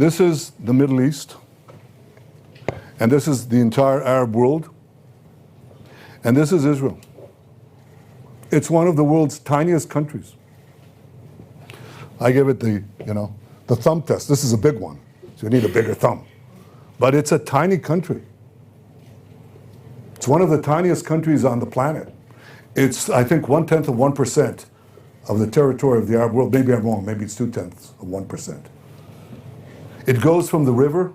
This is the Middle East, and this is the entire Arab world, and this is Israel. It's one of the world's tiniest countries. I give it the thumb test. This is a big one, so you need a bigger thumb. But it's a tiny country. It's one of the tiniest countries on the planet. It's, I think, 1/10 of 1% of the territory of the Arab world. Maybe I'm wrong, maybe it's 2/10 of 1%. It goes from the river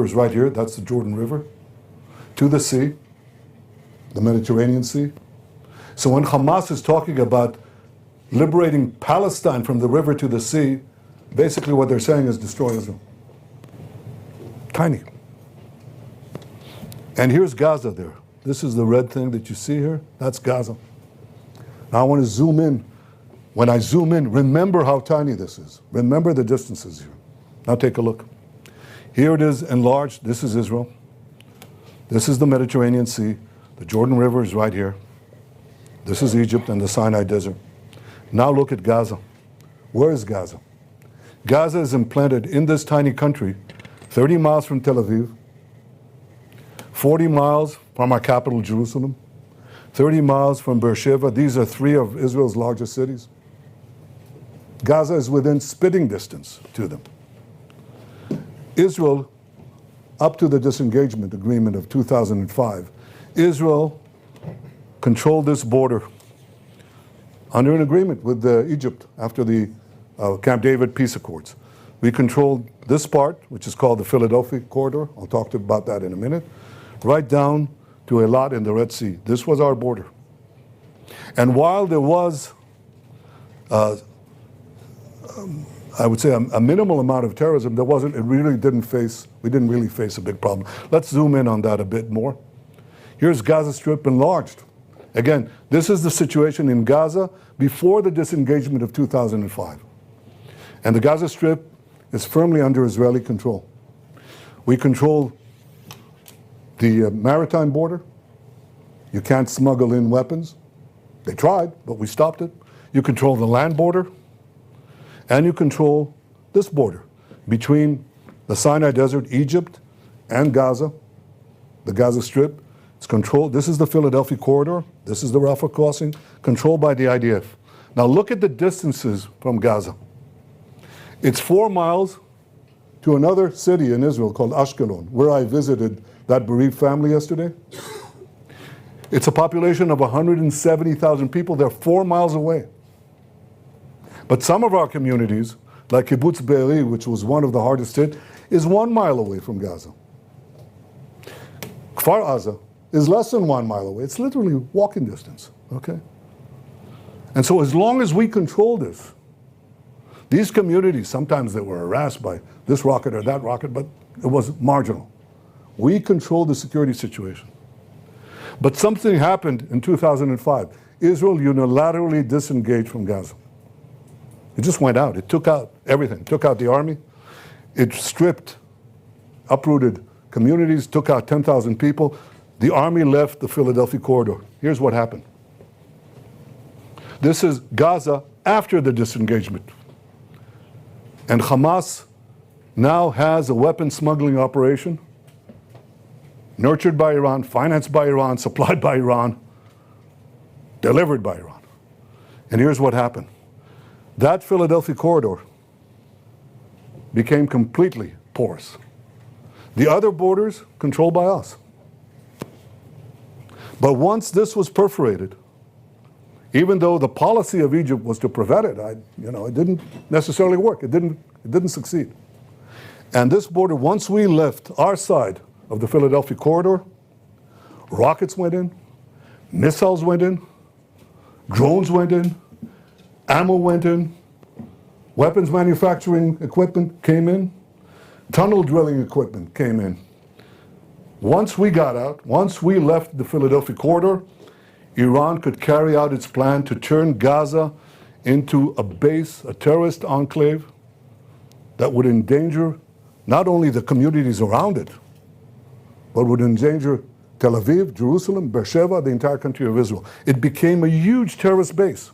is right here, that's the Jordan River, to the sea, the Mediterranean Sea. So when Hamas is talking about liberating Palestine from the river to the sea, basically what they're saying is destroy Israel. Tiny. And here's Gaza there. This is the red thing that you see here. That's Gaza. Now I want to zoom in. When I zoom in, remember how tiny this is. Remember the distances here. Now take a look. Here it is enlarged. This is Israel. This is the Mediterranean Sea. The Jordan River is right here. This is Egypt and the Sinai Desert. Now look at Gaza. Where is Gaza? Gaza is implanted in this tiny country, 30 miles from Tel Aviv, 40 miles from our capital, Jerusalem, 30 miles from Beersheba. These are three of Israel's largest cities. Gaza is within spitting distance to them. Israel, up to the disengagement agreement of 2005, Israel controlled this border under an agreement with Egypt after the Camp David peace accords. We controlled this part, which is called the Philadelphia corridor. I'll talk about that in a minute. Right down to Eilat in the Red Sea. This was our border. And while there was, I would say, a minimal amount of terrorism, we didn't really face a big problem. Let's zoom in on that a bit more. Here's Gaza Strip enlarged. Again, this is the situation in Gaza before the disengagement of 2005. And the Gaza Strip is firmly under Israeli control. We control the maritime border. You can't smuggle in weapons. They tried, but we stopped it. You control the land border, and you control this border between the Sinai Desert, Egypt, and Gaza, the Gaza Strip. It's controlled. This is the Philadelphia corridor. This is the Rafah crossing, controlled by the IDF. Now look at the distances from Gaza. It's 4 miles to another city in Israel called Ashkelon, where I visited that bereaved family yesterday. It's a population of 170,000 people. They're 4 miles away. But some of our communities, like Kibbutz Be'eri, which was one of the hardest hit, is 1 mile away from Gaza. Kfar Aza is less than 1 mile away. It's literally walking distance, okay? And so as long as we control this, these communities, sometimes they were harassed by this rocket or that rocket, but it was marginal. We controlled the security situation. But something happened in 2005. Israel unilaterally disengaged from Gaza. It just went out. It took out everything. It took out the army. It stripped, uprooted communities, took out 10,000 people. The army left the Philadelphia corridor. Here's what happened. This is Gaza after the disengagement. And Hamas now has a weapon smuggling operation nurtured by Iran, financed by Iran, supplied by Iran, delivered by Iran. And here's what happened. That Philadelphia corridor became completely porous. The other borders controlled by us. But once this was perforated, even though the policy of Egypt was to prevent it, it didn't necessarily work. It didn't succeed. And this border, once we left our side of the Philadelphia corridor, rockets went in, missiles went in, drones went in, ammo went in, weapons manufacturing equipment came in, tunnel drilling equipment came in. Once we got out, once we left the Philadelphia corridor, Iran could carry out its plan to turn Gaza into a base, a terrorist enclave that would endanger not only the communities around it, but would endanger Tel Aviv, Jerusalem, Beersheba, the entire country of Israel. It became a huge terrorist base.